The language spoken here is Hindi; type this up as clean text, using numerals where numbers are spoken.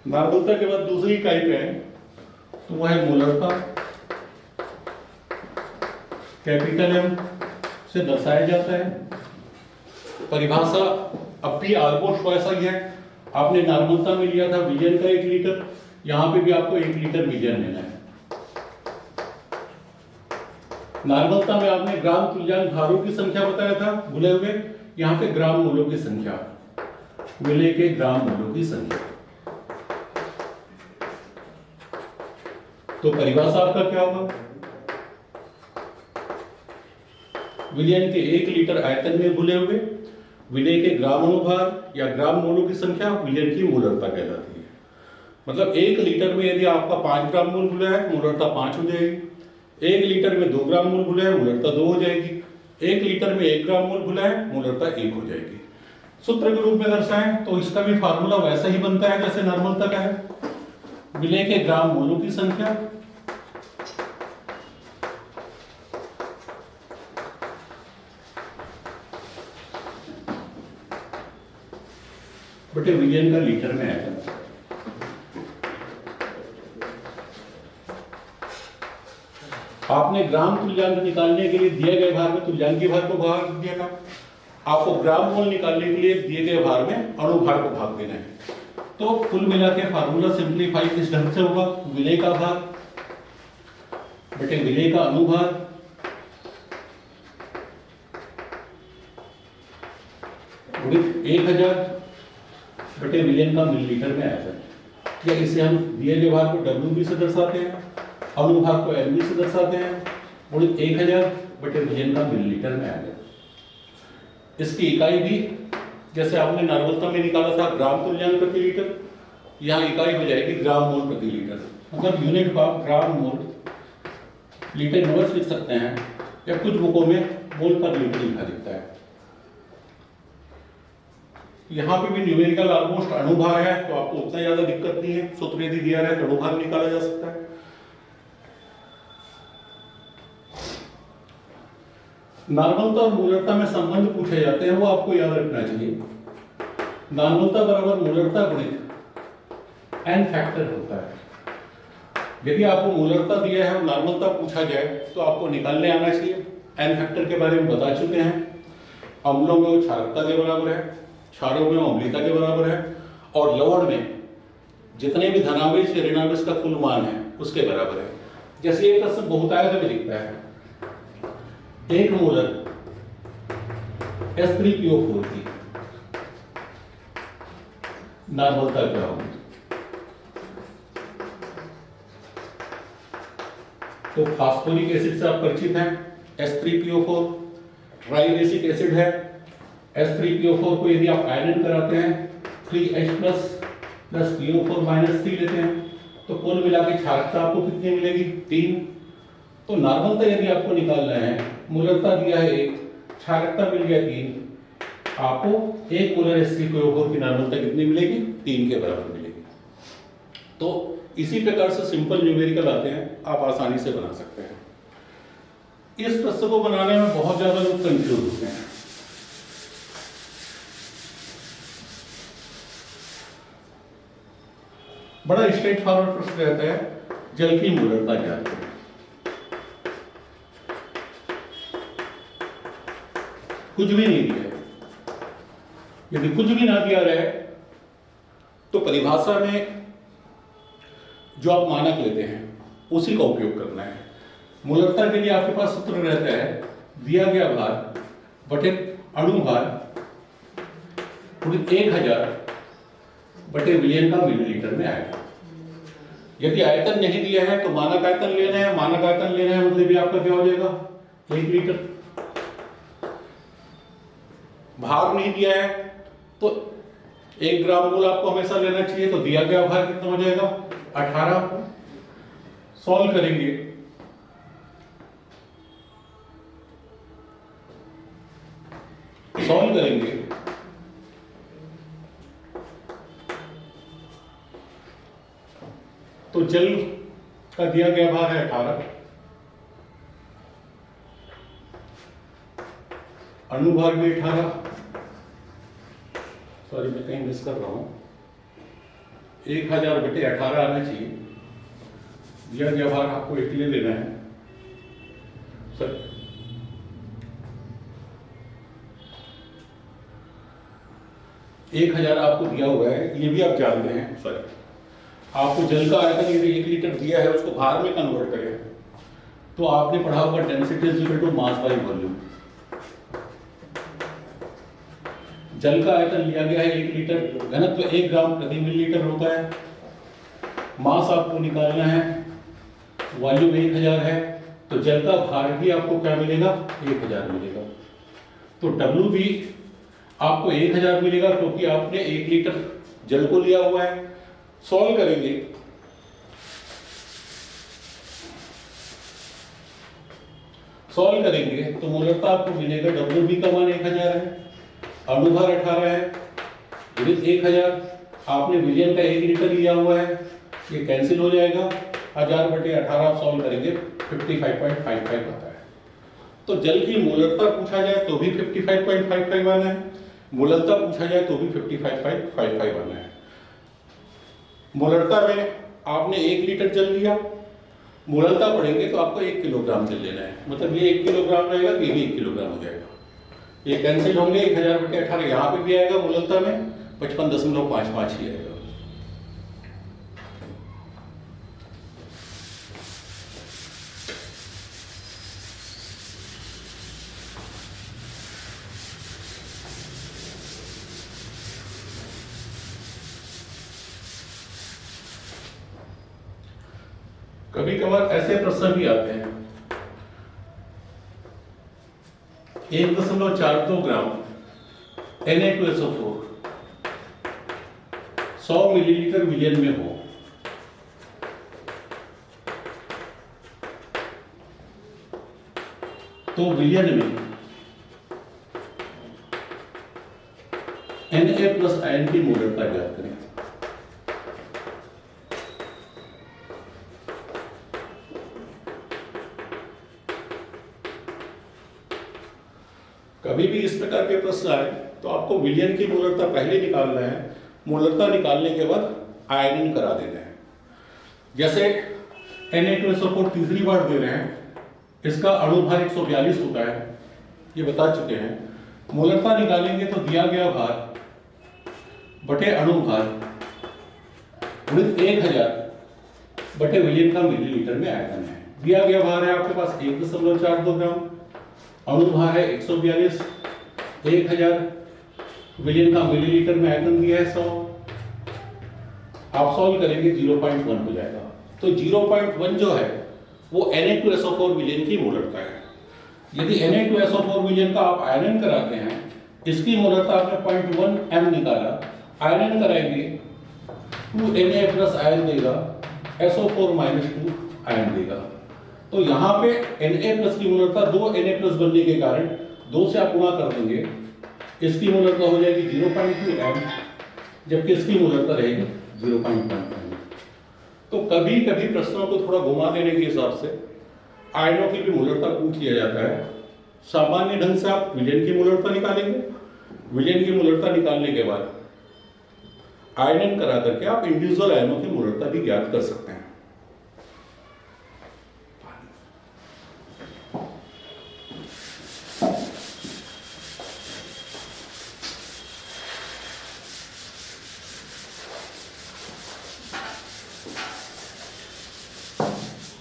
नॉर्मलता के बाद दूसरी इकाई पे है तो वह है मोलरता। कैपिटल एम से दर्शाया जाता है। परिभाषा अब भी ऑलमोस्ट वैसा ही है। आपने नॉर्मलता में लिया था विलियन का 1 लीटर, यहां पे भी आपको 1 लीटर विलियन लेना है। नॉर्मलता में आपने ग्राम तुल्यांक भारों की संख्या बताया था भूले हुए, यहां पे ग्राम मोलों की संख्या, विलय के ग्राम मोलों की संख्या। तो परिभाषा आपका क्या होगा? विलयन के 1 लीटर आयतन में घुले हुए विलय के ग्राम अनुभार या ग्राम मोलों की संख्या विलयन की मोलरता कहलाती है। मतलब 1 लीटर में यदि आपका 5 ग्राम मोल घुला है मोलरता 5 हो जाएगी। 1 लीटर में 2 ग्राम मोल घुला है मोलरता 2 हो जाएगी। 1 लीटर में 1 ग्राम मोल घुला है मोलरता 1 हो जाएगी। सूत्र के रूप में दर्शाएं तो इसका भी फार्मूला वैसा ही बनता है जैसे नॉर्मलता का है। विलय के ग्राम मोलों की संख्या बटे विलियन का लीटर में आएगा। आपने ग्राम तुल्यांक निकालने के लिए दिए गए भार में तुल्यांकी भार को भाग दिया था। आपको ग्राम मोल निकालने के लिए दिए गए भार में अणुभार को भाग देना है। तो कुल मिला के फार्मूला सिंप्लीफाई इस ढंग से होगा, विलय का भार बटे विलय का अणुभार गुणित 1000 बटे विलियन का मिलीलीटर में आएगा। या इसे हम दिए गए भार को डब्ल्यू से दर्शाते हैं, अणुभार को एल से दर्शाते हैं, गुणित 1000 बटे विलियन का मिलीलीटर में आएगा। इसकी इकाई भी जैसे आपने नॉर्मलता में निकाला था ग्राम तुल्यांक प्रति लीटर, यहाँ इकाई हो जाएगी ग्राम मोल प्रति लीटर। मतलब यूनिट को आप ग्राम मोल लीटर इनवर्स लिख सकते हैं या कुछ बुकों में मोल पर लीटर लिखा दिखता है। यहाँ पे भी न्यूमेरिकल ऑलमोस्ट अणुभार है तो आपको उतना ज्यादा दिक्कत नहीं है। सूत्र यदि दिया रहे तो अणुभार निकाला जा सकता है। नॉर्मलता और मोलरता में संबंध पूछे जाते हैं वो आपको याद रखना चाहिए। नॉर्मलता बराबर मोलरता गुणित एन फैक्टर होता है। यदि आपको मोलरता दिया है और नॉर्मलता पूछा जाए तो आपको निकालने आना चाहिए। एन फैक्टर के बारे में बता चुके हैं। अम्लों में वो क्षारकता के बराबर है, क्षारों में अम्लीयता के बराबर है और लवण में जितने भी धनावेश या ऋणावेश का कुल मान है उसके बराबर है। जैसे एक प्रश्न बहुतायत में लिखता है 1 मोलर H3PO4 की नॉर्मलता क्या होगी? तो फास्फोरिक एसिड से आप परिचित हैं, H3PO4 ट्राइवेसिक एसिड है। H3PO4 को यदि आप आयरन कराते हैं 3H प्लस PO4 माइनस 3 लेते हैं तो कुल मिला के क्षारकता आपको कितनी मिलेगी? 3। तो नॉर्मलता यदि आपको निकालना है, मोलरता दिया है 1, क्षारकता मिल गया 3, आपको 1 मोलर H3PO4 की नॉर्मलता कितनी मिलेगी? 3 के बराबर मिलेगी। तो इसी प्रकार से सिंपल न्यूमेरिकल आते हैं, आप आसानी से बना सकते हैं। इस प्रश्न को बनाने में बहुत ज्यादा लोग कंफ्यूज होते हैं। बड़ा स्ट्रेट फॉरवर्ड प्रश्न रहता है, जल की मोलरता क्या है? कुछ भी नहीं दिया है। यदि कुछ भी ना दिया रहे तो परिभाषा में जो आप मानक लेते हैं उसी का उपयोग करना है। मोलरता के लिए आपके पास सूत्र रहता है दिया गया भार बटे अणुभार पूरी 1000 बटे विलियन का मिलीलीटर में आएगा। यदि आयतन नहीं दिया है तो मानक आयतन लेना है। मानक आयतन लेना है मतलब भी आपका क्या हो जाएगा? 1 लीटर। भार नहीं दिया है तो 1 ग्राम मोल आपको हमेशा लेना चाहिए। तो दिया गया भार कितना हो जाएगा? 18। सॉल्व करेंगे तो जल का दिया गया भार है 18, अणुभार भी 18, सॉरी मैं कहीं मिस कर रहा हूं, 1000/18 आना चाहिए। दिया गया भार आपको इसलिए लेना है सर, एक 1000 आपको दिया हुआ है, ये भी आप जानते हैं सर। आपको जल का आयतन यदि 1 लीटर दिया है, उसको भार में कन्वर्ट करें तो आपने पढ़ा होगा density is equal to mass by volume. जल का आयतन लिया गया है 1 लीटर, घनत्व 1 ग्राम प्रति मिलीलीटर होता है। मास आपको निकालना है, वॉल्यूम 1000 है, तो जल का भार भी आपको क्या मिलेगा, 1000 मिलेगा। तो W भी आपको 1000 मिलेगा क्योंकि आपने 1 लीटर जल को लिया हुआ है। सॉल्व करेंगे तो मूलतः आपको मिलेगा W भी का मान 1000 है, अणुभार 18 है, विद्युत 1000, आपने विलयन का 1 लीटर लिया हुआ है, ये कैंसिल हो जाएगा। 1000/18 आप सॉल्व करेंगे 55.55 आता है। तो जल की मोलरता पूछा जाए तो भी 55.55 आना है, मोलरता पूछा जाए तो भी 55.55 आना है। मोलरता में आपने 1 लीटर जल लिया, मोलरता पढ़ेंगे तो आपको 1 किलोग्राम जल लेना है, मतलब ये 1 किलोग्राम रहेगा, ये भी 1 किलोग्राम हो जाएगा। ये कैंसिल होंगे, 1000/18 यहाँ पे भी आएगा, मोलरता में 55.55 ही आएगा। कभी कभार ऐसे प्रश्न भी आते हैं, 1.42 ग्राम Na2SO4 100 मिलीलीटर विलयन में हो, तो विलयन में Na प्लस आयन की मोलरता ज्ञात करें। कभी भी इस प्रकार के प्रश्न आए तो आपको विलयन की मोलरता पहले निकालना है, मोलरता निकालने के बाद आयनिंग करा देना है। जैसे Na2SO4 तीसरी बार दे रहे हैं, इसका अणुभार 142 होता है, ये बता चुके हैं। मोलरता निकालेंगे तो दिया गया भार बटे अणुभार गुणित 1000 बटे विलयन का मिलीलीटर में आयतन है। दिया गया भार है आपके पास 1.42 ग्राम, अणुभार है 142, 1000 विलयन का मिलीलीटर में आयतन दिया है 100। आप सॉल्व करेंगे 0.1 हो जाएगा। तो 0.1 जो है वो Na2SO4 विलयन की मोलरता है। यदि Na2SO4 विलयन का आप आयरन कराते हैं, इसकी मोलरता आपने 0.1 m निकाला, आयरन कराएंगे 2Na प्लस आयन देगा, SO4 माइनस 2 आयन देगा। तो यहाँ पे Na प्लस की मोलरता 2Na प्लस बनने के कारण 2 से आप गुणा कर देंगे, इसकी मोलरता हो जाएगी 0.2 m, जबकि इसकी मोलरता रहेगी 0.1 m। तो कभी कभी प्रश्नों को थोड़ा घुमा देने के हिसाब से आयनों की भी मोलरता पूछ लिया जाता है। सामान्य ढंग से आप विलयन की मोलरता निकालेंगे, विलयन की मोलरता निकालने के बाद आयनन करा करके आप इंडिविजुअल आयनों की मोलरता भी ज्ञात कर सकते हैं।